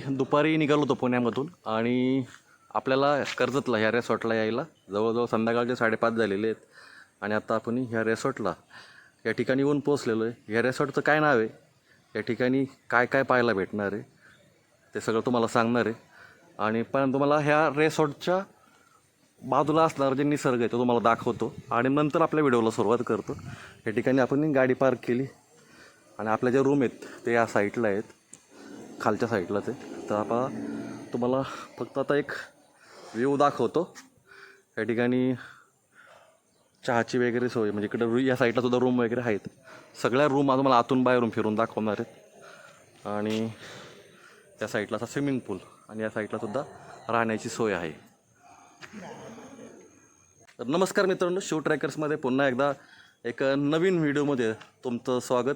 दुपारी निघालो होतो पुण्यामधून आणि आपल्याला कर्जतला ह्या रेसॉर्टला यायला जवळजवळ संध्याकाळचे 5:30 झालेले आहेत. आणि आता आपण ह्या रेसॉर्टला या ठिकाणी येऊन पोचलेलो आहे. ह्या रेसॉर्टचं काय नाव आहे, या ठिकाणी काय काय पाहायला भेटणार आहे ते सगळं तुम्हाला सांगणार आहे. आणि पण तुम्हाला ह्या रेसॉर्टच्या बाजूला असणारा जे निसर्ग आहे तो तुम्हाला दाखवतो आणि नंतर आपल्या व्हिडिओला सुरुवात करतो. या ठिकाणी आपण गाडी पार्क केली आणि आपल्या ज्या रूम आहेत ते या साईडला आहेत, खालच्या साईडलाच आहे. तर आपण तुम्हाला फक्त आता एक व्ह्यू दाखवतो. या ठिकाणी चहाची वगैरे सोय, म्हणजे इकडं या साईडला सुद्धा रूम वगैरे आहेत. सगळ्या रूम तुम्हाला आतून बाहेरून फिरून दाखवणार आहेत. आणि त्या साईडला असा स्विमिंग पूल आणि या साईडला सुद्धा राहण्याची सोय आहे. तर नमस्कार मित्रांनो, शिव ट्रॅकर्समध्ये पुन्हा एकदा एक नवीन व्हिडिओमध्ये तुमचं स्वागत.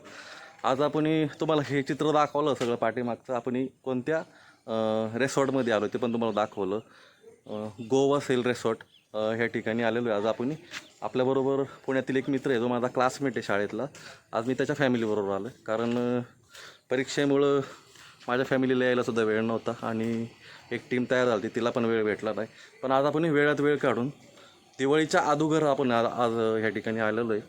आज आपण तुम्हाला हे चित्र दाखवलं सगळं पाठीमागचं. आपण कोणत्या रेसॉर्टमध्ये आलो ते पण तुम्हाला दाखवलं. गोवा सेल रेसॉर्ट ह्या ठिकाणी आलेलो आहे. आज आपण आपल्याबरोबर पुण्यातील एक मित्र आहे जो माझा क्लासमेट आहे शाळेतला. आज मी त्याच्या फॅमिलीबरोबर आलो आहे, कारण परीक्षेमुळं माझ्या फॅमिलीला यायलासुद्धा वेळ नव्हता आणि एक टीम तयार झाली, तिला पण वेळ भेटला नाही. पण आज आपण वेळात वेळ काढून दिवाळीच्या अगोदर आपण आज ह्या ठिकाणी आलेलो आहे.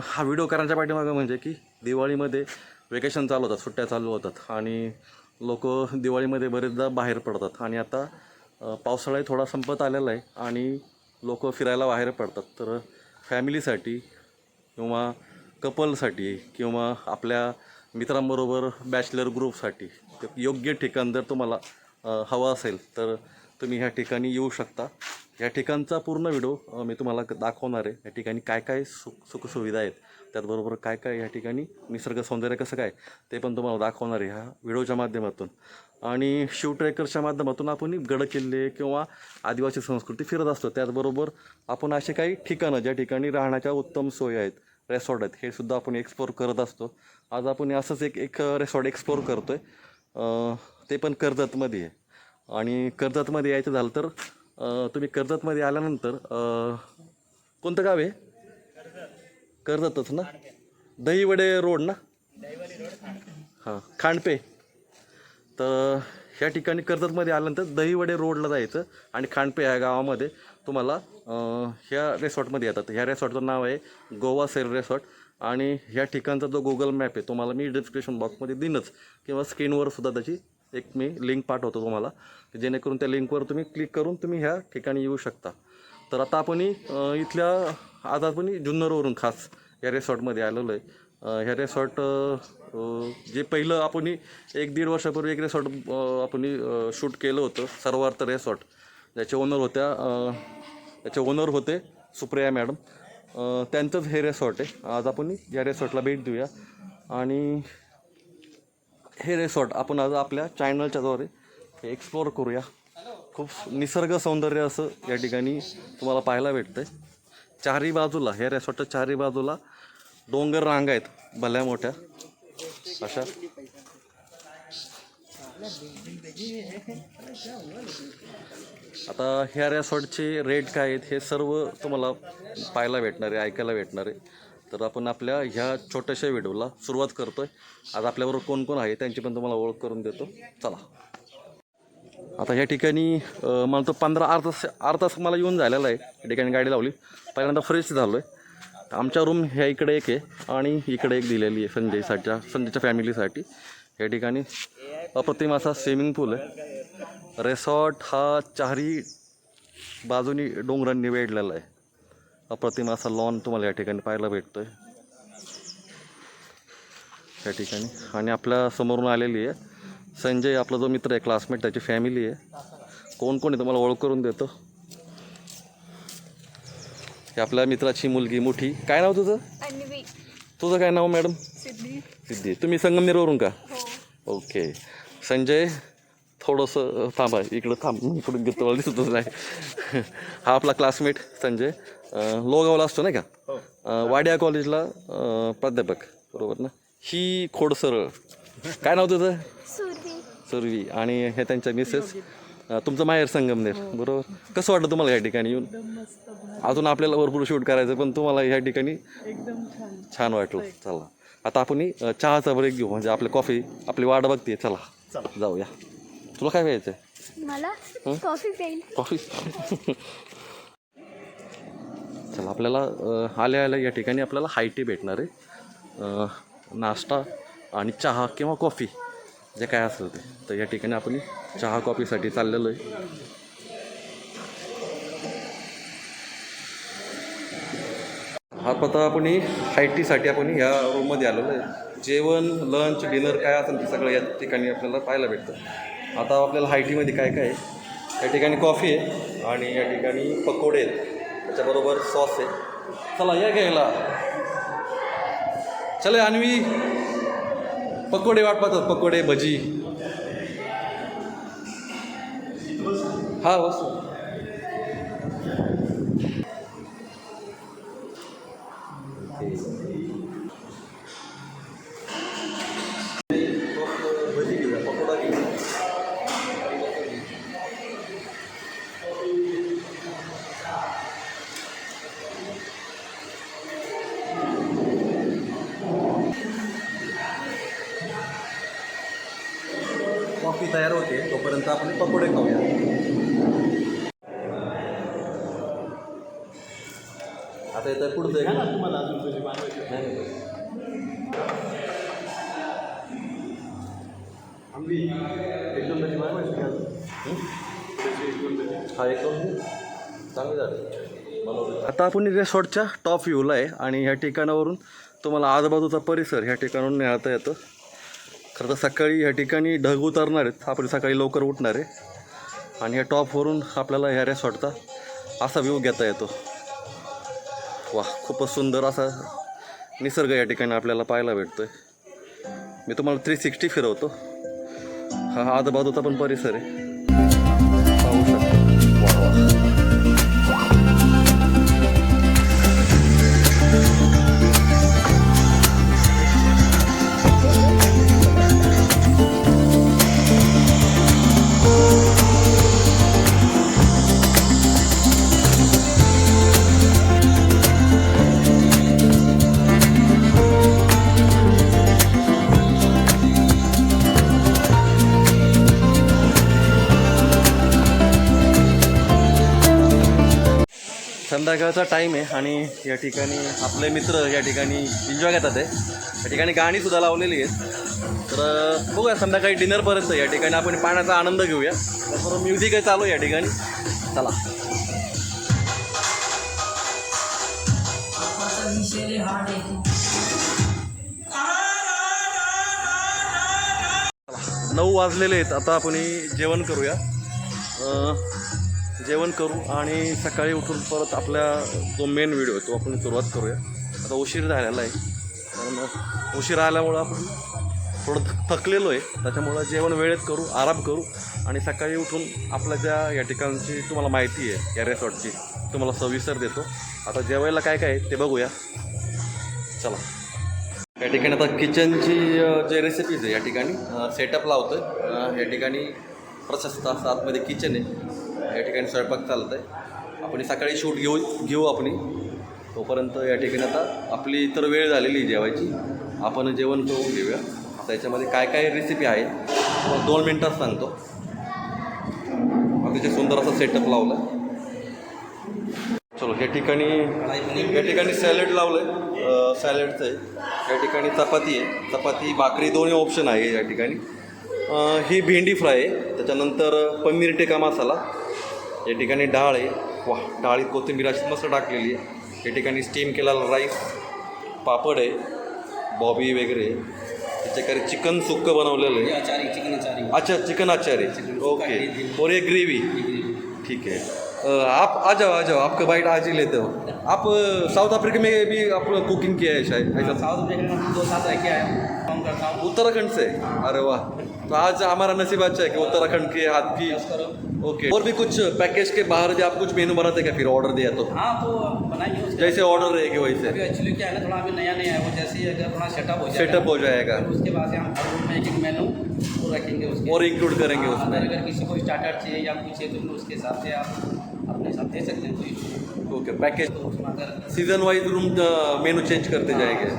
हा व्हिडिओ करायच्या पाठीमागं म्हणजे की दिवाळीमध्ये वेकेशन चालू होतात, सुट्ट्या चालू होतात आणि लोक दिवाळीमध्ये बरेचदा बाहेर पडतात. आणि आता पावसाळा थोडा संपत आलेला आहे आणि लोक फिरायला बाहेर पडतात. तर फॅमिलीसाठी किंवा कपलसाठी किंवा आपल्या मित्रांबरोबर बॅचलर ग्रुपसाठी योग्य ठिकाण जर तुम्हाला हवं असेल तर तुम्ही ह्या ठिकाणी येऊ शकता. या ठिकाणचा पूर्ण व्हिडिओ मी तुम्हाला दाखवणार आहे. या ठिकाणी काय काय सुखसुविधा आहेत, त्याचबरोबर काय काय या ठिकाणी निसर्ग सौंदर्य कसं काय ते पण तुम्हाला दाखवणार आहे ह्या व्हिडिओच्या माध्यमातून. आणि शिव ट्रेकर्सच्या माध्यमातून आपण गडकिल्ले किंवा आदिवासी संस्कृती फिरत असतो. त्याचबरोबर आपण असे काही ठिकाणं ज्या ठिकाणी राहण्याच्या उत्तम सोयी आहेत, रेसॉर्ट आहेत, हे सुद्धा आपण एक्सप्लोर करत असतो. आज आपण असंच एक रेसॉर्ट एक्सप्लोर करतो आहे, ते पण कर्जतमध्ये आहे. आणि कर्जतमध्ये यायचं झालं तर तुम्ही कर्जतमध्ये आल्यानंतर कोणतं गाव आहे? कर्जतच ना, दहीवडे रोड ना, हां खांडपे. तर ह्या ठिकाणी कर्जतमध्ये आल्यानंतर दहीवडे रोडला जायचं आणि खांडपे ह्या गावामध्ये तुम्हाला ह्या रेसॉर्टमध्ये येतात. ह्या रेसॉर्टचं नाव आहे गोवा सेल रेसॉर्ट. आणि ह्या ठिकाणचा जो गुगल मॅप आहे तुम्हाला मी डिस्क्रिप्शन बॉक्समध्ये देईनच किंवा स्क्रीनवर सुद्धा त्याची एक मी लिंक पाठवतो तुम्हाला, जेणेकरून त्या लिंकवर तुम्ही क्लिक करून तुम्ही ह्या ठिकाणी येऊ शकता. तर आता आपण आज आपण जुन्नरवरून खास या रेसॉर्टमध्ये आलेलो आहे. ह्या रेसॉर्ट जे पहिलं आपण 1-1.5 वर्षापूर्वी एक रेसॉर्ट आपण शूट केलं होतं, सर्वार्थ रेसॉर्ट. ज्याचे ओनर होते सुप्रिया मॅडम, त्यांचंच हे रेसॉर्ट आहे. आज आपण या रेसॉर्टला भेट देऊया आणि हे रेसॉर्ट आपण आज आपल्या चॅनलच्याद्वारे एक्सप्लोर करूया. खूप निसर्ग सौंदर्य असं या ठिकाणी तुम्हाला पाहायला भेटतं आहे. चारही बाजूला ह्या रेसॉर्टच्या चारही बाजूला डोंगर रांगा आहेत भल्या मोठ्या अशा. आता ह्या रेसॉर्टचे रेट काय आहेत हे सर्व तुम्हाला पाहायला भेटणार आहे, ऐकायला भेटणार आहे. तर आपण आपल्या ह्या छोट्याशा व्हिडिओला सुरुवात करतो आहे. आज आपल्याबरोबर कोण कोण आहे त्यांची पण तुम्हाला ओळख करून देतो, चला. आता ह्या ठिकाणी मला तो अर्धा तास मला येऊन झालेला आहे. या ठिकाणी गाडी लावली, पहिल्यांदा फ्रेश झालो आहे. आमच्या रूम ह्या इकडे एक आहे आणि इकडे एक दिलेली आहे संजयच्या फॅमिलीसाठी. या ठिकाणी अप्रतिम असा स्विमिंग पूल आहे. रेसॉर्ट हा चारही बाजूनी डोंगरांनी वेढलेला आहे. अप्रतिम असा लॉन तुम्हाला या ठिकाणी पाहायला भेटतो आहे या ठिकाणी. आणि आपल्या समोरून आलेली आहे संजय, आपला जो मित्र आहे क्लासमेट, त्याची फॅमिली आहे. कोण कोण आहे तुम्हाला ओळख करून देतो. हे आपल्या मित्राची मुलगी मोठी. काय नाव तुझं? अन्वी. तुझं काय नाव मॅडम? सिद्धी. तुम्ही संगमनेरवरून का? ओके. संजय थोडंसं थांबा, इकडं थांब, इकडून घेतो, मला दिसतच नाही. हा आपला क्लासमेट संजय, लोगावला असतो नाही का, वाडिया कॉलेजला प्राध्यापक, बरोबर ना. ही खोडसरळ. काय नाव तुझं? सुरवी. आणि हे त्यांच्या मिसेस. तुमचं माहेर संगमनेर, बरोबर. कसं वाटलं तुम्हाला या ठिकाणी येऊन? अजून आपल्याला भरपूर शूट करायचं, पण तुम्हाला ह्या ठिकाणी एकदम छान वाटलं. चला आता आपण चहाचा ब्रेक घेऊ, म्हणजे आपली कॉफी आपली वाट बघते. चला जाऊया. तुला काय प्यायचं आहे? मला कॉफी प्याईल. कॉफी. चला आपल्याला आल्या आल्या या ठिकाणी आपल्याला हाय टी भेटणार आहे. नाश्ता आणि चहा किंवा कॉफी जे काय असेल ते. तर या ठिकाणी आपण चहा कॉफीसाठी चाललेलो आहे. हा पता आपण हाय टीसाठी आपण ह्या रूममध्ये आलेलो आहे. जेवण लंच डिनर काय असेल ते सगळं या ठिकाणी आपल्याला पाहायला भेटतं. आता आपल्याला हाय टीमध्ये काय काय आहे, या ठिकाणी कॉफी आहे आणि या ठिकाणी पकोडे आहेत, त्याच्याबरोबर सॉस आहे. चला या घ्यायला. चले अन्वी, पकोडे वाट पाहतात, पकोडे भजी. हा बस. भजी घेऊया, पकोडा घेऊया. कॉफी तयार होते तोपर्यंत आपण पकोडे खाऊया. आता येतं पुढचं आहे का तुम्हाला अजून हा एक दोन चांगली झालं. आता आपण रिसॉर्टच्या टॉप व्ह्यूला आहे आणि ह्या ठिकाणावरून तुम्हाला आजूबाजूचा परिसर ह्या ठिकाणावरून निहाळता येतं. खरं तर सकाळी ह्या ठिकाणी ढग उतरणार आहेत, आपण सकाळी लवकर उठणार आहे आणि ह्या टॉपवरून आपल्याला ह्या रिसॉर्टचा असा व्ह्यू घेता येतो. वा, खूपच सुंदर असा निसर्ग या ठिकाणी आपल्याला पाहायला भेटतो आहे. मी तुम्हाला 360 फिरवतो. हा आजूबाजूचा पण परिसर आहे, पाहू शकतो. वा वा. संध्याकाळचा टाईम आहे आणि या ठिकाणी आपले मित्र या ठिकाणी एन्जॉय घेतात आहे. या ठिकाणी गाणीसुद्धा लावलेली आहेत. तर बघूया संध्याकाळी डिनरपर्यंत या ठिकाणी आपण पाण्याचा आनंद घेऊया. त्याचबरोबर म्युझिक आहे चालू या ठिकाणी. चला. नऊ वाजलेले आहेत. आता आपण जेवण करूया. जेवण करू आणि सकाळी उठून परत आपल्या जो मेन व्हिडिओ आहे तो आपण सुरुवात करूया. आता उशीर झालेला आहे, कारण उशीर आल्यामुळं आपण थोडं थकलेलो आहे. त्याच्यामुळं जेवण वेळेत करू, आराम करू आणि सकाळी उठून आपल्या ज्या या ठिकाणची तुम्हाला माहिती आहे या रिसॉर्टची तुम्हाला सविस्तर देतो. आता जेवायला काय काय आहे ते बघूया. चला. या ठिकाणी आता किचनची जे रेसिपीज आहे या ठिकाणी सेटअप लावतो आहे. या ठिकाणी प्रशस्त असं आतमध्ये किचन आहे. या ठिकाणी स्वयंपाक चालत आहे. आपण सकाळी शूट घेऊ आपण. तोपर्यंत या ठिकाणी आता आपली इतर वेळ झालेली जेवायची, आपण जेवण करून घेऊया. आता याच्यामध्ये काय काय रेसिपी आहे 2 मिनटात सांगतो. अतिशय सुंदर असा सेटअप लावला आहे. चलो, या ठिकाणी सॅलड लावलं आहे, सॅलडचं आहे. या ठिकाणी चपाती आहे, चपाती भाकरी दोन्ही ऑप्शन आहे या ठिकाणी. ही भेंडी फ्राय आहे, त्याच्यानंतर पनीर टिक्का मसाला. या ठिकाणी डाळ आहे. वा, डाळीत कोथिंबीर अशी मस्त टाकलेली आहे. या ठिकाणी स्टीम केलेला राईस, पापड आहे, बॉबी वगैरे. त्याच्याकडे चिकन सुक्कं बनवलेलं आहे. अच्छा, चिकन आचारी. ओके, और एक ग्रेवी. ठीक है. आप आ जाओ, आपका बाइट आज ही लेते हो. आप साउथ अफ्रीका में भी आप कुकिंग किया है शायद? ऐसा साउथ अफ्रीका में 2 साल रह के आया हूँ, काम करता हूँ. उत्तराखंड से? अरे वाह, तो आज हमारा नसीब अच्छा है कि उत्तराखंड के हाथ की. ओके. और भी कुछ पैकेज के बाहर जो आप कुछ मेनू बनाते क्या, फिर ऑर्डर दिया तो? हाँ, तो बनाएंगे उसके जैसे ऑर्डर रहेगी वैसे. अभी एक्चुअली क्या है ना, थोड़ा अभी नया है वो. जैसे ही अगर थोड़ा सेटअप हो जाएगा फिर उसके बाद से हम हर रूम में एक मेनू वो रखेंगे उसके और इंक्लूड करेंगे उसमें. अगर किसी को स्टार्टर चाहिए या कुछ चाहिए तो उसके हिसाब से आप अपने हिसाब दे सकते हैं कोई. ओके. पैकेज तो उसमें अगर season wise room menu change करते जाएंगे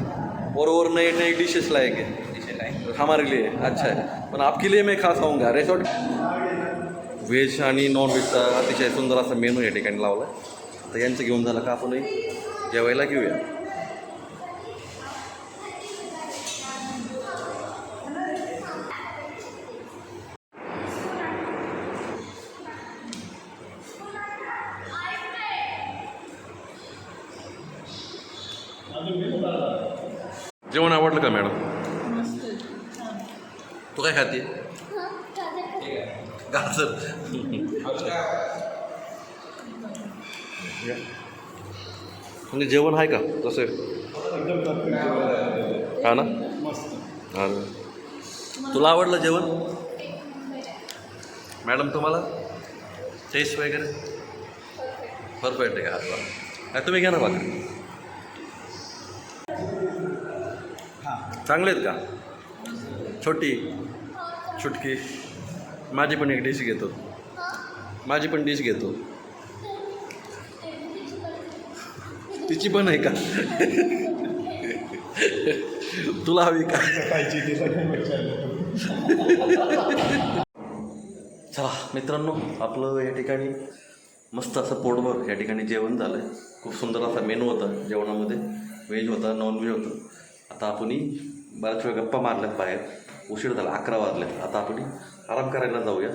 और नए डिशेस लाएंगे डिशें लाएंगे हमारे लिए. अच्छा है, पर आपके लिए मैं खास आऊँगा रिसोर्ट. व्हेज आणि नॉन व्हेजचा अतिशय सुंदर असा मेनू या ठिकाणी लावला आहे. तर यांचं घेऊन झालं का आपणही जेवायला घेऊया. जेवण आवडलं का मॅडम? तू काय खाते? गाजर. म्हणजे जेवण आहे का तसं? हा ना. हा. तुला आवडलं जेवण मॅडम? तुम्हाला टेस्ट वगैरे परफेक्ट आहे का? काय तुम्ही घ्या ना भाकरी. चांगले आहेत का? छोटी छुटकी. माझी पण एक डिश घेतो. माझी पण डिश घेतो. तिची पण आहे का? तुला हवी का? चला मित्रांनो, आपलं या ठिकाणी मस्त असं पोटभर या ठिकाणी जेवण झालं आहे. खूप सुंदर असा मेनू होता जेवणामध्ये. व्हेज होता, नॉन व्हेज होतं. आता आपण बऱ्याच वेळ गप्पा मारल्यात बाहेर. उशीर झाला, 11 वाजले. आता आपण आराम करायला जाऊया.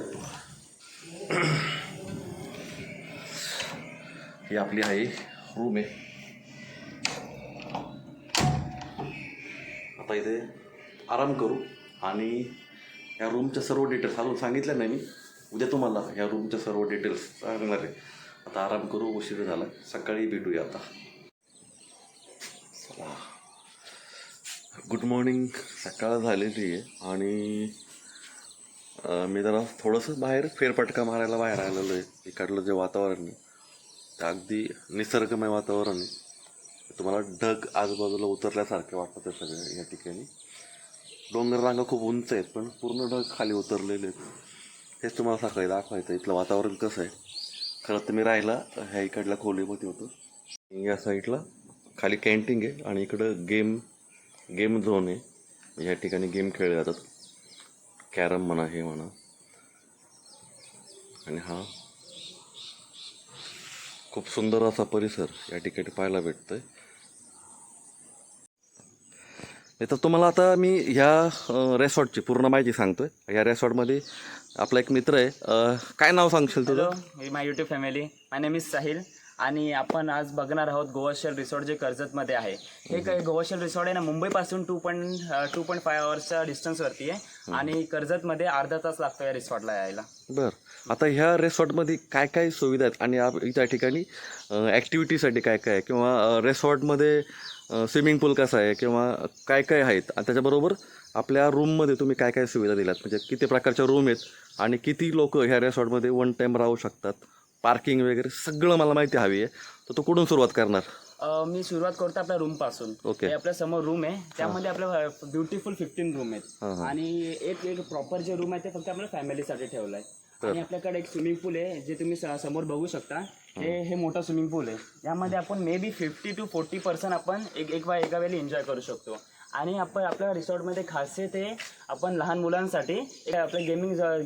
ही आपली आहे रूम आहे. आता इथे आराम करू आणि या रूमच्या सर्व डिटेल्स अजून सांगितलं नाही मी. उद्या तुम्हाला या रूमच्या सर्व डिटेल्स सांगणार आहे. आता आराम करू, उशीर झाला. सकाळी भेटूया आता. चला, गुड मॉर्निंग. सकाळ झालेली आहे आणि मी जरा थोडंसं बाहेर फेरफटका मारायला बाहेर आलेलो आहे. इकडलं जे वातावरण आहे ते अगदी निसर्गमय वातावरण आहे. तुम्हाला ढग आजूबाजूला उतरल्यासारखे वाटतं आहे सगळे या ठिकाणी. डोंगर रांगा खूप उंच आहेत पण पूर्ण ढग खाली उतरलेले आहेत. हेच तुम्हाला सकाळी दाखवायचं इथलं वातावरण कसं आहे. खरं तर मी राहिला ह्या इकडल्या खोलीमध्ये होतो. या साईडला खाली कॅन्टीन आहे आणि इकडं गेम झोन आहे. या ठिकाणी गेम खेळले जातात. कॅरम म्हणा, हे म्हणा. आणि हा खूप सुंदर असा परिसर या ठिकाणी पाहायला भेटतोय. तर तुम्हाला आता मी ह्या रिसॉर्टची पूर्ण माहिती सांगतोय. या रिसॉर्टमध्ये आपला एक मित्र आहे. काय नाव सांगशील तुझं? Hello, my YouTube family. My name is Sahil आणि आपण आज बघणार आहोत गोवा शेल रिसॉर्ट जे कर्जतमध्ये आहे. हे काय गोवा शेल रिसॉर्ट आहे ना, मुंबईपासून 2.5 आवर्सच्या डिस्टन्सवरती आहे आणि कर्जतमध्ये अर्धा तास लागतो या रिसॉर्टला यायला. बरं, आता ह्या रिसॉर्टमध्ये काय काय सुविधा आहेत आणि त्या ठिकाणी ॲक्टिव्हिटीसाठी काय काय आहे किंवा रिसॉर्टमध्ये स्विमिंग पूल कसा आहे किंवा काय काय आहेत आणि त्याच्याबरोबर आपल्या रूममध्ये तुम्ही काय काय सुविधा दिल्यात, म्हणजे किती प्रकारच्या रूम आहेत आणि किती लोक ह्या रिसॉर्टमध्ये वन टाईम राहू शकतात, पार्किंग वगैरे सगळं मला माहिती हवी आहे. तर तू कुठून सुरुवात करणार? मी सुरुवात करतो आपल्या रूम पासून. ओके. आपल्या समोर रूम आहे, त्यामध्ये आपल्या ब्युटिफुल 15 रूम आहेत आणि एक प्रॉपर जे रूम आहे ते फक्त आपल्या फॅमिलीसाठी ठेवलं आहे. आणि आपल्याकडे एक स्विमिंग पूल आहे जे तुम्ही समोर बघू शकता. हे मोठा स्विमिंग पूल आहे. यामध्ये आपण मे बी 50 to 40% आपण एका वेळी एन्जॉय करू शकतो. आणि आपण आपल्या रिसॉर्टमध्ये खासियत आहे, आपण लहान मुलांसाठी आपल्या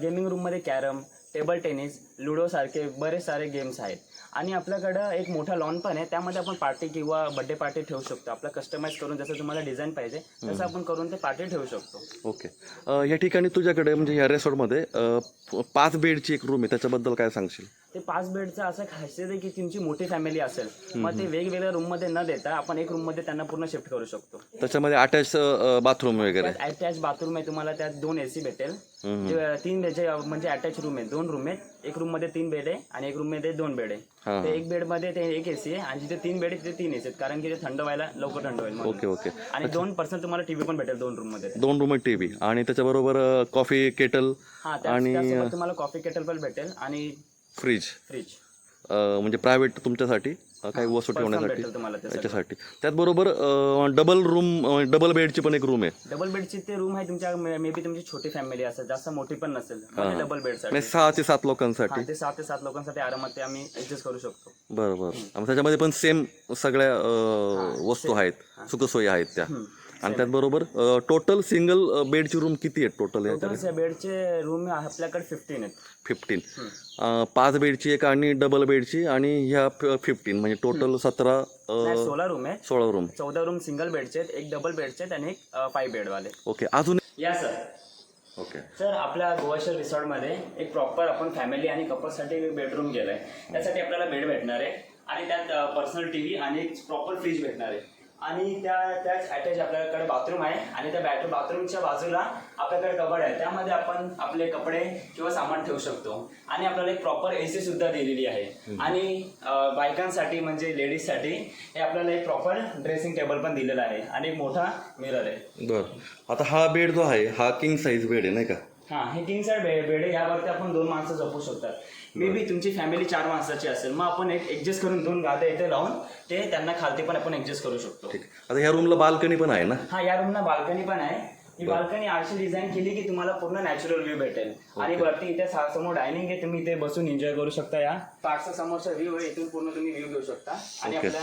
गेमिंग रूममध्ये कॅरम, टेबल टेनिस, लुडो सारखे बरेच सारे गेम्स आहेत. आणि आपल्याकडं एक मोठा लॉन पण आहे, त्यामध्ये आपण पार्टी किंवा बड्डे पार्टी ठेवू शकतो. आपलं कस्टमाइज करून जसं तुम्हाला डिझाईन पाहिजे तसं आपण करून ते पार्टी ठेवू शकतो. ओके. या ठिकाणी तुझ्याकडे म्हणजे या रिसॉर्टमध्ये 5 बेडची एक रूम आहे, त्याच्याबद्दल काय सांगशील? ते 5 बेडचं असं खासियत आहे की तुमची मोठी फॅमिली असेल मग ते वेगवेगळ्या रूममध्ये न देता आपण एक रूममध्ये त्यांना पूर्ण शिफ्ट करू शकतो. त्याच्यामध्ये अटॅच बाथरूम वगैरे? अटॅच बाथरूम आहे तुम्हाला, त्यात 2 AC भेटेल. 3 म्हणजे अटॅच रूम आहे, 2 रूम आहेत. एक रूम मध्ये 3 बेड आहे आणि एक रूम मध्ये 2 बेड आहे. ते एक बेड मध्ये ते एक AC आहे आणि जिथे 3 बेड आहे तिथे 3 AC आहेत, कारण की ते थंड व्हायला लवकर थंड होईल. Okay okay. आणि 2% तुम्हाला टीव्ही पण भेटेल 2 रूम मध्ये. 2 रूम टीव्ही आणि त्याच्याबरोबर कॉफी केटल आणि तुम्हाला कॉफी केटल पण भेटेल आणि फ्रीज फ्रीज म्हणजे प्रायव्हेट तुमच्यासाठी काही वस्तू ठेवण्यासाठी तुम्हाला त्याच्यासाठी. त्याचबरोबर डबल बेडची पण एक रूम आहे. डबल बेडची ते रूम आहे तुमच्या मे बी तुमची छोटी फॅमिली असेल, जास्त मोठी पण नसेल, डबल बेडसाठी 6 ते 7 लोकांसाठी. ते 6 ते 7 लोकांसाठी आरामात ते आम्ही ऍडजस्ट करू शकतो. बरोबर. त्याच्यामध्ये पण सेम सगळ्या वस्तू आहेत, सुखसोयी आहेत त्या. आणि त्याचबरोबर टोटल सिंगल बेडची रूम किती आहेत टोटल याच्यात? टोटल बेडचे रूम आपल्याकडे 15 आहेत. 15. 5 बेडची एक आणि डबल बेडची आणि ह्या 15 म्हणजे टोटल 17 नाही, 16 रूम आहे. 16 रूम. 14 रूम सिंगल बेडचे आहेत, एक डबल बेडचे आहेत आणि एक 5 बेडवाले. ओके. अजून या सर. ओके. सर आपल्या गोवाशर रिसॉर्टमध्ये एक प्रॉपर आपण फॅमिली आणि कपल्ससाठी बेडरूम केलं आहे. त्यासाठी आपल्याला बेड भेटणार आहे आणि त्यात पर्सनल टीव्ही आणि एक प्रॉपर फ्रीज भेटणार आहे आणि त्याच अटॅच आपल्याकडे बाथरूम आहे आणि त्या बाथरूमच्या बाजूला आपल्याकडे कबड आहे, त्यामध्ये आपण आपले कपडे किंवा सामान ठेवू शकतो आणि आपल्याला एक प्रॉपर AC सुद्धा दिलेली आहे आणि बायकांसाठी म्हणजे लेडीजसाठी हे आपल्याला एक प्रॉपर ड्रेसिंग टेबल पण दिलेला आहे आणि एक मोठा मिरर आहे. बरं. आता हा बेड जो आहे हा किंग साईज बेड आहे नाही का? हां, हे किंग साईड बेड आहे. यावरती आपण 2 माणसं झोपू शकतात. मे बी तुमची फॅमिली 4 माणसाची असेल, मग आपण एक ऍडजस्ट करून 2 गाद्या इथे लावून ते त्यांना खालती पण आपण ऍडजस्ट करू शकतो. ठीक. आता ह्या रूमला बाल्कनी पण आहे ना? हा, या रूमला बाल्कनी पण आहे. ही बाल्कनी अशी डिझाईन केली की तुम्हाला पूर्ण नॅचरल व्ह्यू भेटेल आणि वरती इथे समोर डायनिंग आहे, तुम्ही इथे बसून एन्जॉय करू शकता. या पार्कचा समोरचा व्ह्यू आहे, इथून पूर्ण तुम्ही व्ह्यू घेऊ शकता आणि आपल्या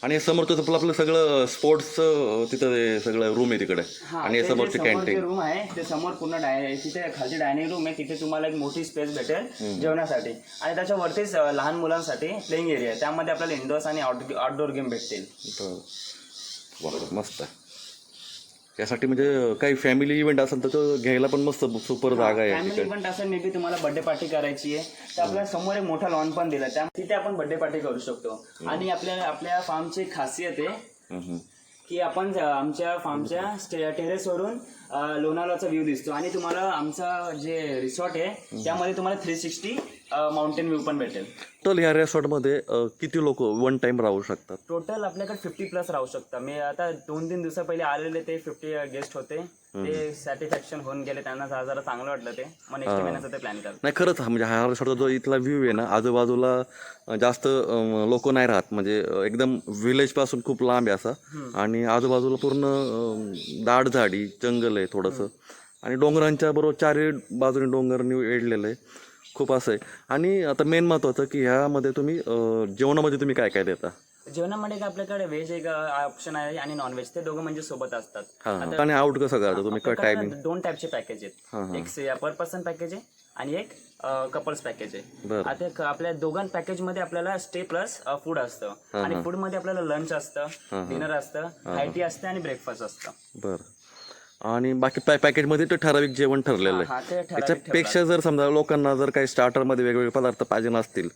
आणि समोरचं आपलं सगळं स्पोर्ट्सचं तिथं ते सगळं रूम आहे तिकडे आणि समोरची कॅन्टीन रूम आहे. ते समोर पूर्ण तिथे खालची डायनिंग रूम आहे, तिथे तुम्हाला एक मोठी स्पेस भेटेल जेवणासाठी आणि त्याच्यावरतीच लहान मुलांसाठी प्लेइंग एरिया आहे, त्यामध्ये आपल्याला इंडोर्स आणि आउटडोर गेम भेटतील. मस्त आहे. त्यासाठी म्हणजे काही फॅमिली इव्हेंट असेल तर तो घ्यायला पण मस्त सुपर जागा आहे. फॅमिली इव्हेंट असेल, मे बी तुम्हाला बर्थडे पार्टी करायची आहे तर आपल्या समोर एक मोठा लॉन पण दिला, त्या तिथे आपण बर्थडे पार्टी करू शकतो. आणि आपल्या फार्मची खासियत आहे की आपण आमच्या फार्मच्या टेरेसवरून लोणावळ्याचा व्ह्यू दिसतो आणि तुम्हाला आमचा जे रिसॉर्ट आहे त्यामध्ये तुम्हाला 360 माउंटेन व्ह्यू पण भेटेल. टोटल ह्या रिसॉर्टमध्ये किती लोक वन टाइम राहू शकतात? टोटल आपल्याकडे 50+ राहू शकता. मी आता 2-3 दिवसा पहिले आलेले ते 50 गेस्ट होते, ते सॅटिस्फॅक्शन होऊन गेले, त्यांना जरा चांगलं वाटलं ते, मग नेक्स्ट महिन्याचं ते प्लॅन करतात. नाही खरंच म्हणजे हा रिसॉर्टचा जो इथला व्ह्यू आहे ना, आजूबाजूला जास्त लोक नाही राहत, म्हणजे एकदम विलेज पासून खूप लांब आहे असं आणि आजूबाजूला पूर्ण दाट झाडी जंगल आहे थोडंसं आणि डोंगरांच्या बरोबर 4 बाजूने डोंगरांनी वेढलेलं आहे, खूप असं आहे. आणि आता मेन महत्त्वाचं की ह्यामध्ये तुम्ही जेवणामध्ये तुम्ही काय काय देता? जेवणामध्ये आपल्याकडे व्हेज एक ऑप्शन आहे आणि नॉनव्हेज, ते दोघं म्हणजे सोबत असतात. आणि आउट कसं करता तुम्ही? टायमिंग 2 टाईपचे पॅकेज आहेत, एक पर पर्सन पॅकेज आहे आणि एक कपल्स पॅकेज आहे. आता आपल्या दोघां पॅकेज मध्ये आपल्याला स्टे प्लस फूड असतं आणि फूड मध्ये आपल्याला लंच असतं, डिनर असतं, हाय टी असतं आणि ब्रेकफास्ट असतं. बरं. आणि बाकी पॅकेजमध्ये ते ठराविक जेवण ठरलेलं आहे. त्याच्यापेक्षा जर समजा लोकांना जर काही स्टार्टरमध्ये वेगवेगळे पदार्थ पाहिजे नसतील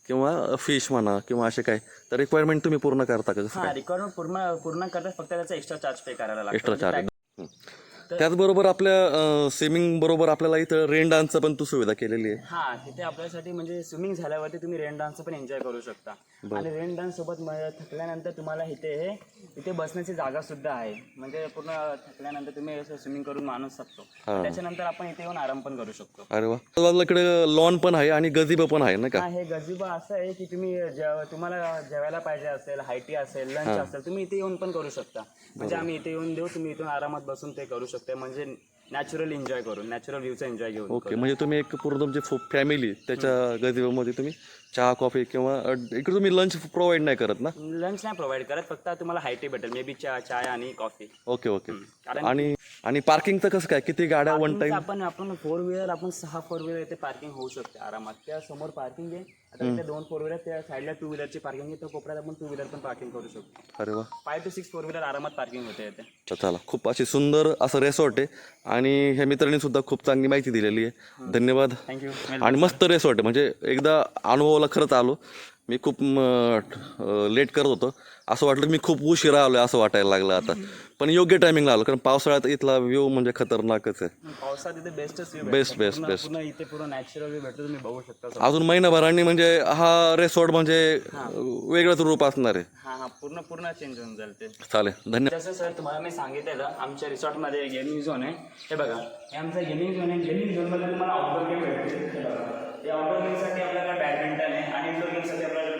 किंवा फिश म्हणा किंवा असे काय तर रिक्वायरमेंट तुम्ही पूर्ण करता का? हा, रिक्वायरमेंट पूर्ण करतात, फक्त त्याचा एक्स्ट्रा चार्ज पे करायला लागतो. Extra charge. त्याचबरोबर आपल्या स्विमिंग बरोबर आपल्याला इथं रेन डान्सचं पण तू सुविधा केलेली आहे. हा, तिथे आपल्यासाठी म्हणजे स्विमिंग झाल्यावरती तुम्ही रेन डान्स पण एन्जॉय करू शकता आणि रेन डान्स सोबत थकल्यानंतर तुम्हाला इथे बसण्याची जागा सुद्धा आहे, म्हणजे पूर्ण थकल्यानंतर तुम्ही स्विमिंग करून माणूस शकतो. त्याच्यानंतर आपण इथे येऊन आराम पण करू शकतो. अरे वा. इकडे लॉन पण आहे आणि गजिबो पण आहे ना का? हे गजिबो असं आहे की तुम्ही तुम्हाला जेवायला पाहिजे असेल, हायटी असेल, लंच असेल, तुम्ही इथे येऊन पण करू शकता. म्हणजे आम्ही इथे येऊन देऊ, तुम्ही इथून आरामात बसून ते करू शकता, म्हणजे नॅचरल एन्जॉय करून, नॅचरल व्ह्यूचा एन्जॉय घेऊन. ओके. म्हणजे तुम्ही एक पूर्ण तुमची फॅमिली त्याच्या गजिबोमध्ये तुम्ही चहा कॉफी किंवा इकडे तुम्ही लंच प्रोव्हाइड नाही करत ना? लंच नाही प्रोव्हाइड करत, फक्त तुम्हाला हायटी भेटेल, मे बी चाय आणि कॉफी. ओके. आणि पार्किंगचं कसं काय? किती गाड्या वन टाइम? आपण 4 व्हीलर, आपण 6 4 व्हीलर इथे पार्किंग होऊ शकते आरामात. त्या समोर पार्किंग आहे, आता इथे 2 4 व्हीलर, त्या साईडला 2 व्हीलरची पार्किंग आहे, तर कोपऱ्यात आपण 2 व्हीलर पण पार्किंग करू शकतो. अरे वा. 5 to 6 4 व्हीलर आरामात पार्किंग होते इथे. तर चला, खूप अशी सुंदर असं रेसॉर्ट आहे आणि ह्या मित्रांनी सुद्धा खूप चांगली माहिती दिलेली आहे. धन्यवाद. थँक्यू. आणि मस्त रेसॉर्ट आहे, म्हणजे एकदा अनुभवाला खरंच आलो मी. खूप लेट करत होतो, असं वाटलं मी खूप उशिरा आलो असं वाटायला लागलं आता, पण योग्य टायमिंगला आलो, कारण पावसाळ्यात इथला व्ह्यू म्हणजे खतरनाकच आहे. पावसात इथे बेस्टच व्ह्यू, बेस्ट. पूर्ण इथे पूर्ण नॅचरल व्ह्यू भेटतो, तुम्ही बघू शकता. अजून महिनाभरांनी म्हणजे हा रेसॉर्ट म्हणजे वेगळंच रूप असणार आहे. हा, पूर्ण चेंज होऊन जाईल ते. चालेल, धन्यवाद. जसं सर तुम्हाला मी सांगितलेलं, आमच्या रिसॉर्टमध्ये गेमिंग झोन आहे. हे बघा, हे आमचा गेमिंग झोन आहे. गेमिंग झोनमध्ये तुम्हाला आउटडोर गेम भेटतील. हे बघा, हे आउटडोर गेमसाठी आपल्याकडे बॅडमिंटन आहे आणि इंडोर गेमसाठी आपल्याकडे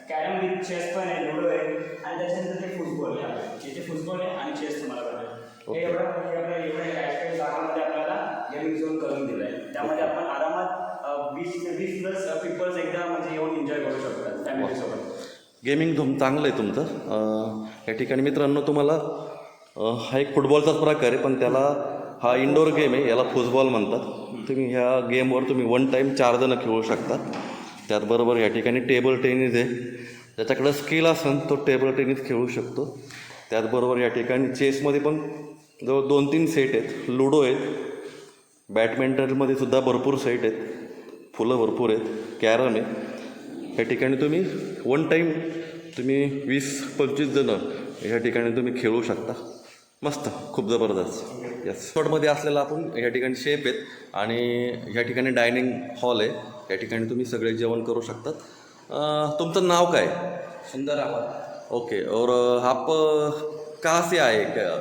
कॅरम विथ चेस पण आहे, लुडो आहे आणि त्याच्यानंतर ते फुटबॉल आहे. इथे फुटबॉल आहे आणि चेस तुम्हाला भेटेल. हे एवढ्या जागामध्ये आपल्याला गेमिंग झोन करून दिलं आहे, त्यामध्ये आपण आरामात 20+ पीपल्स एकदा म्हणजे येऊन एन्जॉय करू शकतात फॅमिलीसोबत. गेमिंग चांगलं आहे तुमचं. या ठिकाणी मित्रांनो तुम्हाला हा एक फुटबॉलचाच प्रकार आहे, पण त्याला हा इंडोर गेम आहे, याला फुटबॉल म्हणतात. तुम्ही ह्या गेमवर तुम्ही 1 टाईम 4 जणं खेळू शकता. त्याचबरोबर या ठिकाणी टेबल टेनिस आहे, ज्याच्याकडं स्किल असेल तो टेबल टेनिस खेळू शकतो. त्याचबरोबर या ठिकाणी चेसमध्ये पण जवळ 2-3 सेट आहेत, लुडो आहेत, बॅडमिंटनमध्ये सुद्धा भरपूर सेट आहेत, फुलं भरपूर आहेत, कॅरम आहे. या ठिकाणी तुम्ही 1 टाईम तुम्ही 20-25 जणं या ठिकाणी तुम्ही खेळू शकता. मस्त, खूप जबरदस्त. यस, शॉर्टमध्ये असलेला आपण या ठिकाणी शेप आहेत आणि या ठिकाणी डायनिंग हॉल आहे. या ठिकाणी तुम्ही सगळे जेवण करू शकतात. तुमचं नाव काय? सुंदर आवाज। ओके. और आप कहाँ से आए क्या?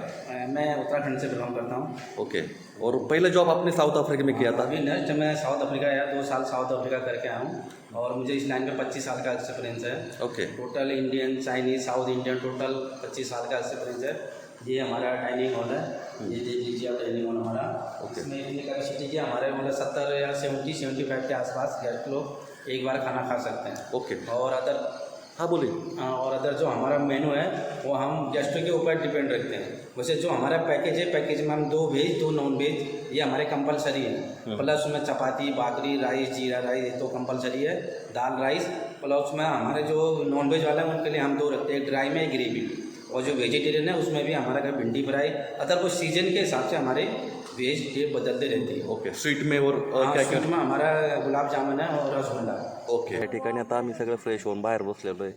मैं उत्तराखंड से बिलोंग करता हूँ। ओके. और पहला जॉब आपने साउथ अफ्रीका में किया था? अभी नेक्स्ट मैं साउथ अफ्रीका आया, 2 साल साउथ अफ्रीका करके आया हूँ और मुझे इस लाइन में 25 साल का एक्सपीरियंस है। Okay. Total Indian, Chinese, south Indian total 25 साल का एक्सपीरियंस है। ये हमारा डाइनिंग हॉल है, ये देख लीजिए आप डाइनिंग हॉल हमारा। इसमें इतनी कैपेसिटी की हमारे मतलब 70 या 70-75 के आसपास गेस्ट लोग एक बार खाना खा सकते हैं। ओके. और अदर हाँ बोलिए. और अदर जो हमारा मेनू है वो हम गेस्टों के ऊपर डिपेंड रखते हैं। वैसे जो हमारा पैकेज है, पैकेज में हम 2 वेज 2 नॉन वेज ये हमारे कंपलसरी है। प्लस उसमें चपाती, बाकरी, राइस, जीरा राइस ये तो कंपलसरी है, दाल राइस। प्लस उसमें हमारे जो नॉन वेज वाले हैं उनके लिए हम 2 रखते हैं, एक ड्राई में, एक ग्रेवी। और जो वेजिटेरियन है उसमें भी हमारा का भिंडी फ्राई, अदर कुछ सीजन के हिसाब से हमारे वेज डे बदलते रहती है। ओके. स्वीट में और क्या क्या? स्वीट में हमारा गुलाब जामुन है और रसगुल्ला है। ओके. या ठिकाणी आता आम्ही सगळं फ्रेश होऊन बाहेर बसलेलो आहे.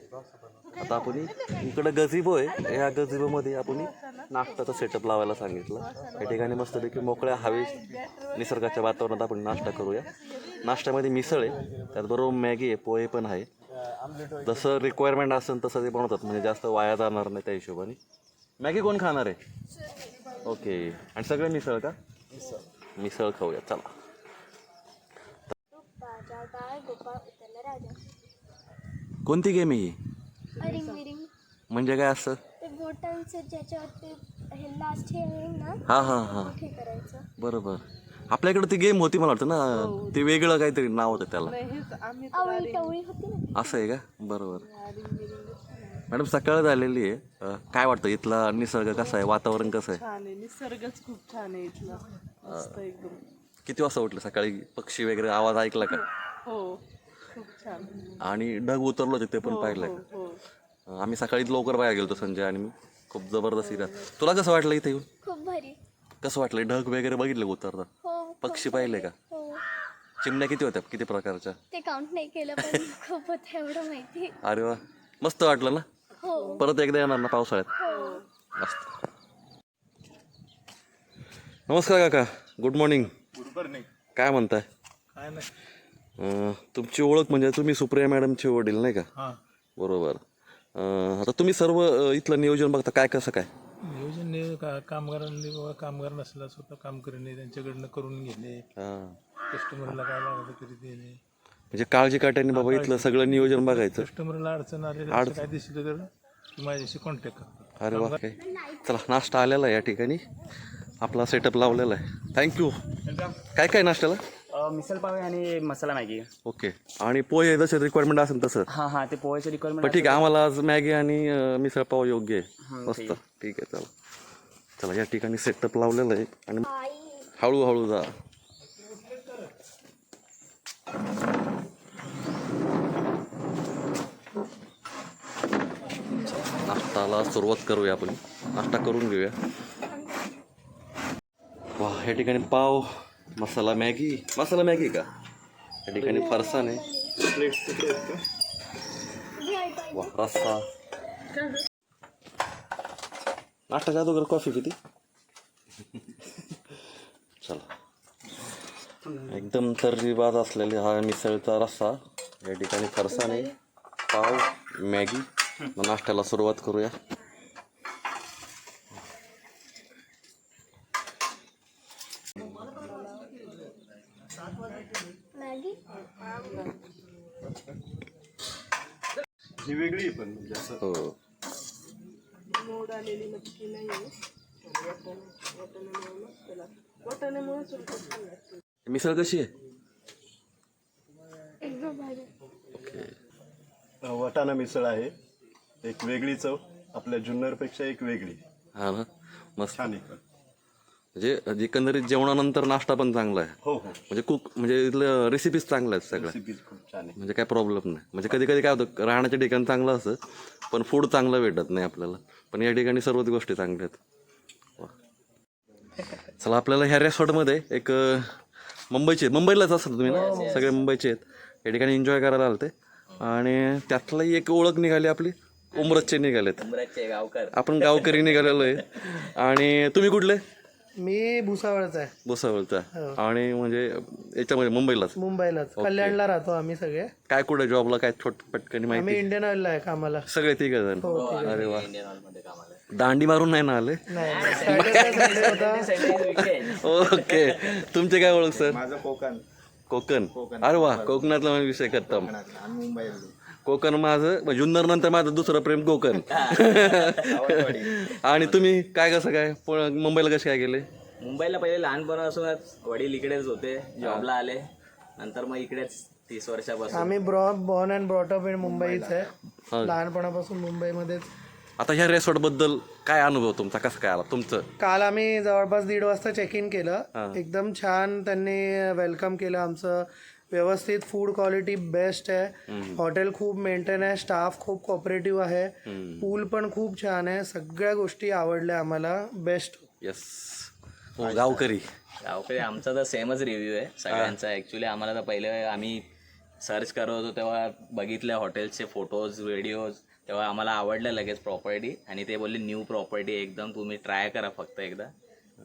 आता आपण इकडं गझिबो आहे, या गझिबोमध्ये आपण नाश्त्याचा सेटअप लावायला सांगितलं. या ठिकाणी मस्तपैकी मोकळ्या हवेत निसर्गाच्या वातावरणात आपण नाश्ता करूया. नाश्त्यामध्ये मिसळ आहे, त्याचबरोबर मॅगी आहे, पोहे पण आहे. जसं रिक्वायरमेंट असेल तसं ते बनवतात, म्हणजे जास्त वाया जाणार नाही त्या हिशोबाने. मॅगी कोण खाणार आहे? ओके. आणि सगळे मिसळ का? मिसळ खाऊया चला. कोणती गेम आहे ही? रिंग विरिंग म्हणजे काय असतं? ते बोटांचं ज्याच्यावरती हे लास्ट हे आहे ना हां हां हां, हे करायचं. बरोबर. आपल्याकडे ती गेम होती मला वाटतं ना, ते वेगळं काहीतरी नाव होतं त्याला. आवळी टवळी होती ना. असं आहे का? बरोबर. मॅडम सकाळ झालेली आहे, काय वाटतं इथला निसर्ग कसा आहे, वातावरण कसं आहे? छान आहे, निसर्गच खूप छान आहे इथला, मस्त एकदम. किती वाजता उठलं सकाळी? पक्षी वगैरे आवाज ऐकला का? हो, खूप छान. आणि ढग उतरलो होते ते पण पाहिलं हो का? हो. आम्ही सकाळीच लवकर बाहेर गेलो संजय आणि मी. खूप जबरदस्त इथं. तुला कसं वाटलं इथे येऊन? खूप भारी. कसं वाटलं? ढग वगैरे बघितले उतरतात? हो. पक्षी पाहिले का? हो. चिमण्या किती होत्या, किती प्रकारच्या? ते काउंट नाही केलं पण खूप होतं एवढं माहिती. अरे वा, मस्त वाटलं ना? हो. परत एकदा येणार ना पावसाळ्यात? हो. मस्त. नमस्कार काका, गुड मॉर्निंग. काय म्हणताय? काय नाही. तुमची ओळख म्हणजे तुम्ही सुप्रिया मॅडमचे वडील नाही का? हां, बरोबर. आता तुम्ही सर्व इथलं नियोजन बघता, काय कसं काय? नियोजन कामगारांनी बाबा कामगार नसला स्वतः काम करणे, त्यांच्याकडनं करून घेणे, हां, कस्टमरला काय लागलं तरी देणे, म्हणजे काळजी काट्याने बाबा इथलं सगळं नियोजन बघायचं. कस्टमरला अडचण आली काय दिसलं तर तू माझ्याशी कॉन्टॅक्ट कर. अरे वा, काय चला, नाश्ता आलेला आहे या ठिकाणी, आपला सेटअप लावलेला आहे. थँक्यू. काय काय नाश्त्याला? मिसल पाव आहे आणि मसाला मॅगी. ओके. आणि पोहे जसे रिक्वायरमेंट असेल तसं? हां हां, ते पोहायचे पण रिक्वायरमेंट. ठीक आहे, आम्हाला आज मॅगी आणि मिसळ पाव योग्य आहे. मस्त, ठीक आहे. चला चला, या ठिकाणी सेटअप लावलेलं आहे आणि हळूहळू जा. नाश्ताला सुरुवात करूया आपण, नाश्ता करून घेऊया. वा, या ठिकाणी पाव, मसाला मॅगी का? या ठिकाणी फरसाण आहे, वा, रस्सा. नाश्ता अगोदर कॉफी किती? चला, एकदम तर्रीबाज असलेले हा मिसळचा रस्सा, या ठिकाणी फरसाण आहे, पाव, मॅगी. मग नाश्त्याला सुरुवात करूया. मॅगी ही वेगळी पण म्हणजे असं. हो, मोड आलेली मच्छी नाही आहे, वाटाण्यामुळे सुरू छान लागते. मिसळ कशी आहे? एकदम भारी. वाटाणा मिसळ आहे, एक वेगळी चव, आपल्या जुन्नरपेक्षा एक वेगळी, हा ना, मस्त. छान एक. म्हणजे एकंदरीत जेवणानंतर नाश्ता पण चांगला आहे. हो हो, म्हणजे म्हणजे इथलं रेसिपीज चांगल्या आहेत सगळ्या. रेसिपीज खूप छान आहे. म्हणजे काय प्रॉब्लेम नाही. म्हणजे कधी कधी काय होतं, राहण्याच्या ठिकाण चांगलं असतं पण फूड चांगलं भेटत नाही आपल्याला. पण या ठिकाणी सर्वच गोष्टी चांगल्या आहेत. वा. चला, आपल्याला ह्या रेसॉर्टमध्ये एक मुंबईलाच असतात तुम्ही ना, सगळे मुंबईचे आहेत. या ठिकाणी एन्जॉय करायला आलते आणि त्यातलाही एक ओळख निघाली आपली, उमरजचे निघालेत. आपण गावकरी निघालेलो आहे. आणि तुम्ही कुठले? मी भुसावळचा आहे. भुसावळचा. आणि म्हणजे याच्यामध्ये मुंबईलाच कल्याणला राहतो आम्ही सगळे. काय कुठे जॉबला, काय पटकनी माहिती? आम्ही इंडियन ऑइलला आहे कामाला. सगळे तिघ जण. अरे वा. दांडी मारून नाही ना आले? ओके. तुमचे काय ओळख सर? माझं कोकण. अरे वा, कोकणातला विषय करता. कोकण माझं, जुन्नर नंतर माझं दुसरं प्रेम कोकण. आणि तुम्ही काय, कसं काय मुंबईला कसे काय गेले? मुंबईला पहिले लहानपणापासूनच वडील इकडेच होते, जॉबला आले, नंतर मग इकडेच 30 वर्षापासून. आम्ही बॉर्न अँड ब्रॉटअप इन मुंबईच आहे, लहानपणापासून मुंबईमध्येच. आता ह्या रेसॉर्ट बद्दल काय अनुभव तुमचा, कसं काय आला तुमचं? काल आम्ही जवळपास 1:30 वाजता चेक इन केलं. एकदम छान त्यांनी वेलकम केलं आमचं. व्यवस्थित फूड क्वालिटी बेस्ट आहे. हॉटेल खूप मेंटेन आहे, स्टाफ खूप कोऑपरेटिव्ह आहे, पूल पण खूप छान आहे. सगळ्या गोष्टी आवडल्या आम्हाला, बेस्ट. येस. गावकरी आमचा तर सेमच रिव्ह्यू आहे सगळ्यांचा. ॲक्च्युली आम्हाला तर पहिले आम्ही सर्च करत होतो तेव्हा बघितल्या हॉटेल्सचे फोटोज, व्हिडिओज, तेव्हा आम्हाला आवडलं लगेच प्रॉपर्टी. आणि ते बोलले न्यू प्रॉपर्टी एकदम, तुम्ही ट्राय करा फक्त एकदा.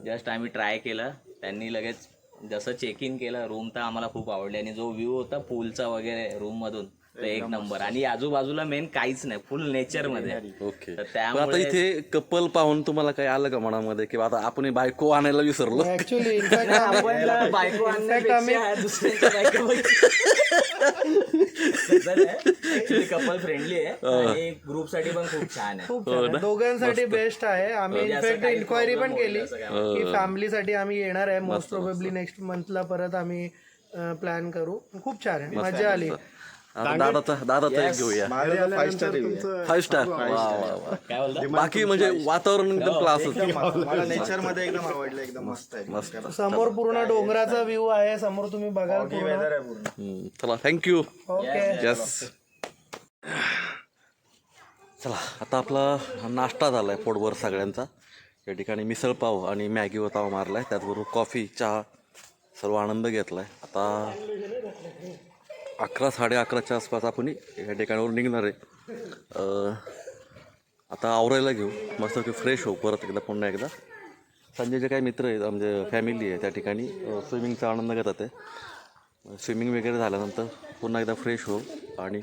जस्ट आम्ही ट्राय केलं. त्यांनी लगेच जसं चेक इन केलं रूम, तर आम्हाला खूप आवडली. आणि जो व्ह्यू होता पूलचा वगैरे रूममधून, तर एक नंबर. आणि आजूबाजूला मेन काहीच नाही, फुल नेचरमध्ये. ओके. तर आता त्यामुळे इथे कपल पाहून तुम्हाला काही आलं का मनामध्ये की आता आपण बायको आणायला विसरलो? ऍक्च्युली आपण बायको आणण्यापेक्षा दुसऱ्यांच्या बायको कपल फ्रेंडली आहे आणि ग्रुप साठी पण खूप छान आहे. खूप छान आहे. दोघांसाठी बेस्ट आहे. आम्ही इनफॅक्ट इन्क्वायरी पण केली की फॅमिलीसाठी आम्ही येणार आहे. मोस्ट प्रोबेबली नेक्स्ट मंथला परत आम्ही प्लॅन करू. खूप छान आहे, मजा आली. आता दादाचा एक घेऊया. 5 स्टार रिव्ह्यू. 5 स्टार. काय बोलता? बाकी म्हणजे वातावरण एकदम क्लास होतं. मला नेचर मध्ये एकदम आवडलं, एकदम मस्त आहे. समोर पूर्ण डोंगराचा व्ह्यू आहे, समोर तुम्ही बघाल पूर्ण. चला, थँक्यू. ओके. यस. चला, आता आपला नाश्ता झालाय पोटभर सगळ्यांचा. या ठिकाणी मिसळ पाव आणि मॅगीवर ताव मारलाय, त्याचबरोबर कॉफी, चहा, सर्व आनंद घेतलाय. आता 11, 11:30च्या आसपास आपण या ठिकाणावर निघणार आहे. आता आवरायला घेऊ, मस्त फ्रेश होऊ परत एकदा, पुन्हा एकदा. संजयचे काही मित्र आहेत, म्हणजे फॅमिली आहे त्या ठिकाणी स्विमिंगचा आनंद घेतात आहे. स्विमिंग वगैरे झाल्यानंतर पुन्हा एकदा फ्रेश होऊ आणि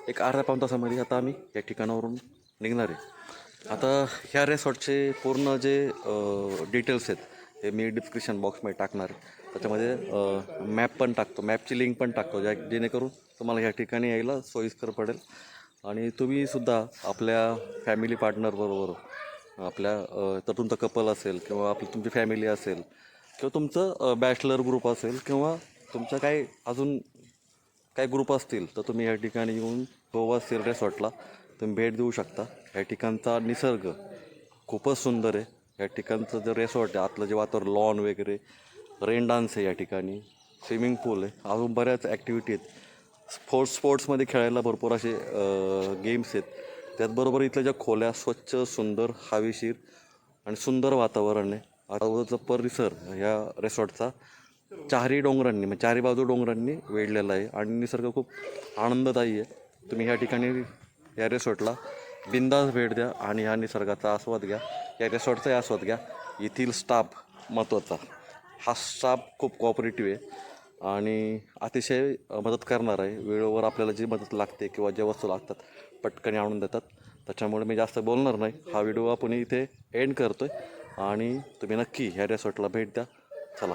एक अर्ध्या पाऊण तासामध्ये आता आम्ही या ठिकाणावरून निघणार आहे. आता ह्या रेसॉर्टचे पूर्ण जे डिटेल्स आहेत हे मी डिस्क्रिप्शन बॉक्समध्ये टाकणार आहे. त्याच्यामध्ये मॅप पण टाकतो, मॅपची लिंक पण टाकतो, जेणेकरून तुम्हाला ह्या ठिकाणी यायला सोयीस्कर पडेल. आणि तुम्हीसुद्धा आपल्या फॅमिली पार्टनरबरोबर, आपल्या तर तुमचं कपल असेल किंवा तुमची फॅमिली असेल किंवा तुमचं बॅचलर ग्रुप असेल किंवा तुमचं काही अजून काही ग्रुप असतील, तर तुम्ही या ठिकाणी येऊन गोवा सील रिसॉर्टला तुम्ही भेट देऊ शकता. या ठिकाणचा निसर्ग खूपच सुंदर आहे. या ठिकाणचं जे रिसॉर्ट आहे, आतलं जे वातावरण, लॉन वगैरे, रेन डान्स आहे या ठिकाणी, स्विमिंग पूल आहे, अजून बऱ्याच ॲक्टिव्हिटी आहेत. स्पोर्ट्समध्ये खेळायला भरपूर असे गेम्स आहेत. त्याचबरोबर इथल्या ज्या खोल्या स्वच्छ, सुंदर, हवेशीर आणि सुंदर वातावरण आहे. आजूबाजूचा परिसर ह्या रिसॉर्टचा चारही डोंगरांनी, म्हणजे चारही बाजू डोंगरांनी वेढलेला आहे आणि निसर्ग खूप आनंददायी आहे. तुम्ही ह्या ठिकाणी या रिसॉर्टला बिंदास भेट द्या आणि ह्या निसर्गाचा आस्वाद घ्या, या रिसॉर्टचाही आस्वाद घ्या. येथील स्टाफ महत्त्वाचा, हा स्टाफ खूप कोऑपरेटिव्ह आहे आणि अतिशय मदत करणार आहे. वेळेवर आपल्याला जी मदत लागते किंवा ज्या वस्तू लागतात पटकन आणून देतात. त्याच्यामुळे मी जास्त बोलणार नाही. हा व्हिडिओ आपण इथे एंड करतो आहे आणि तुम्ही नक्की ह्या रिसॉर्टला भेट द्या. चला,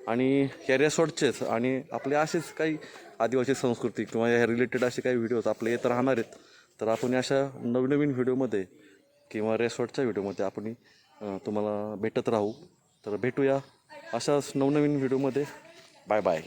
आणि ह्या रिसॉर्टचेच आणि आपले असेच काही आदिवासी संस्कृती किंवा ह्या रिलेटेड असे काही व्हिडिओज आपले येत राहणार आहेत. तर आपण अशा नवनवीन व्हिडिओमध्ये किंवा रिसॉर्टच्या व्हिडिओमध्ये आपण तुम्हाला भेटत राहू. तर भेटूया अशाच नवनवीन व्हिडिओमध्ये. Bye bye.